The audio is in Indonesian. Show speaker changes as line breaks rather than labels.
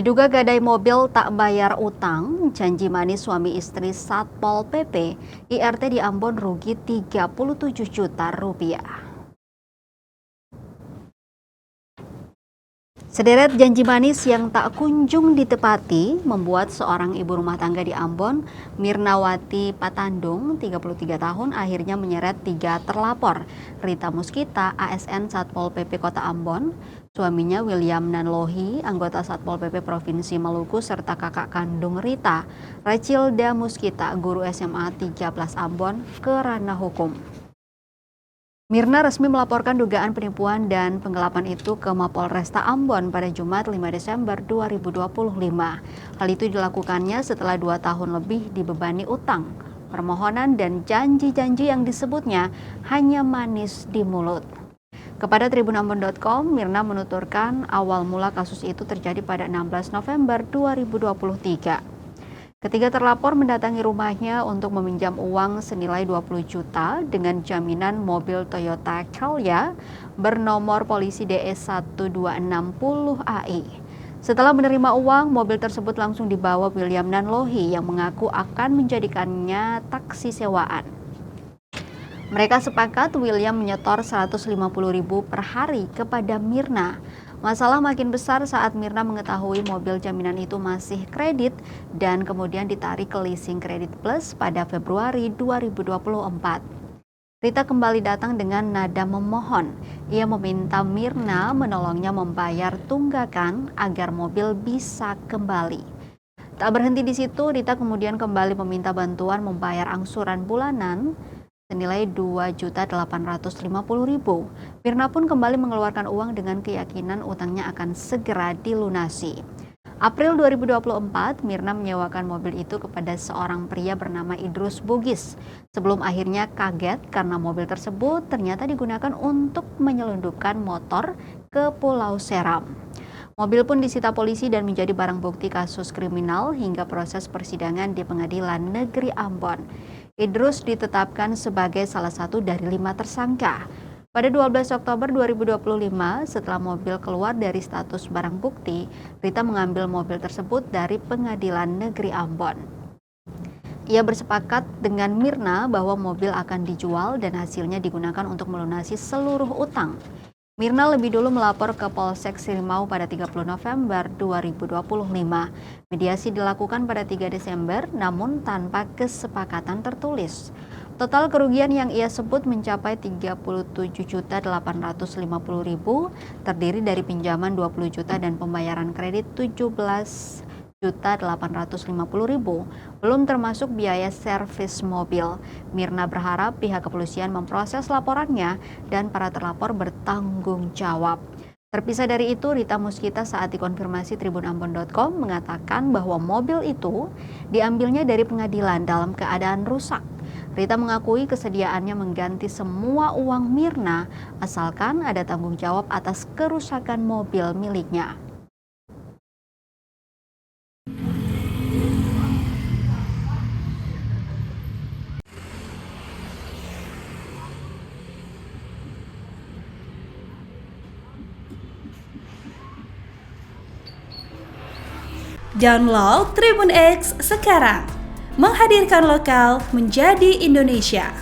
Diduga gadai mobil tak bayar utang, janji manis suami istri Satpol PP, IRT di Ambon rugi 37 juta rupiah. Sederet janji manis yang tak kunjung ditepati membuat seorang ibu rumah tangga di Ambon, Mirnawati Patandung, 33 tahun, akhirnya menyeret 3 terlapor. Rita Muskita, ASN Satpol PP Kota Ambon, suaminya William Nanlohi, anggota Satpol PP Provinsi Maluku, serta kakak kandung Rita, Rachilda Muskita, guru SMA 13 Ambon, ke ranah hukum. Mirna resmi melaporkan dugaan penipuan dan penggelapan itu ke Mapolresta Ambon pada Jumat 5 Desember 2025. Hal itu dilakukannya setelah 2 tahun lebih dibebani utang, permohonan dan janji-janji yang disebutnya hanya manis di mulut. Kepada tribunambon.com, Mirna menuturkan awal mula kasus itu terjadi pada 16 November 2023. Ketiga terlapor mendatangi rumahnya untuk meminjam uang senilai 20 juta dengan jaminan mobil Toyota Calya bernomor polisi DE1260AI. Setelah menerima uang, mobil tersebut langsung dibawa William Nanlohi yang mengaku akan menjadikannya taksi sewaan. Mereka sepakat William menyetor 150.000 per hari kepada Mirna. Masalah makin besar saat Mirna mengetahui mobil jaminan itu masih kredit dan kemudian ditarik ke leasing kredit plus pada Februari 2024. Rita kembali datang dengan nada memohon. Ia meminta Mirna menolongnya membayar tunggakan agar mobil bisa kembali. Tak berhenti di situ, Rita kemudian kembali meminta bantuan membayar angsuran bulanan senilai 2.850.000. Mirna pun kembali mengeluarkan uang dengan keyakinan utangnya akan segera dilunasi. April 2024, Mirna menyewakan mobil itu kepada seorang pria bernama Idrus Bugis. Sebelum akhirnya kaget karena mobil tersebut ternyata digunakan untuk menyelundupkan motor ke Pulau Seram. Mobil pun disita polisi dan menjadi barang bukti kasus kriminal hingga proses persidangan di Pengadilan Negeri Ambon. Idrus ditetapkan sebagai salah satu dari 5 tersangka. Pada 12 Oktober 2025, setelah mobil keluar dari status barang bukti, Rita mengambil mobil tersebut dari Pengadilan Negeri Ambon. Ia bersepakat dengan Mirna bahwa mobil akan dijual dan hasilnya digunakan untuk melunasi seluruh utang. Mirna lebih dulu melapor ke Polsek Sirimau pada 30 November 2025. Mediasi dilakukan pada 3 Desember namun tanpa kesepakatan tertulis. Total kerugian yang ia sebut mencapai 37.850.000, terdiri dari pinjaman 20 juta dan pembayaran kredit 17.850.000, belum termasuk biaya servis mobil. Mirna berharap pihak kepolisian memproses laporannya dan para terlapor bertanggung jawab. Terpisah dari itu, Rita Muskita saat dikonfirmasi tribunambon.com mengatakan bahwa mobil itu diambilnya dari pengadilan dalam keadaan rusak. Rita mengakui kesediaannya mengganti semua uang Mirna asalkan ada tanggung jawab atas kerusakan mobil miliknya.
Download Tribun X sekarang, menghadirkan lokal menjadi Indonesia.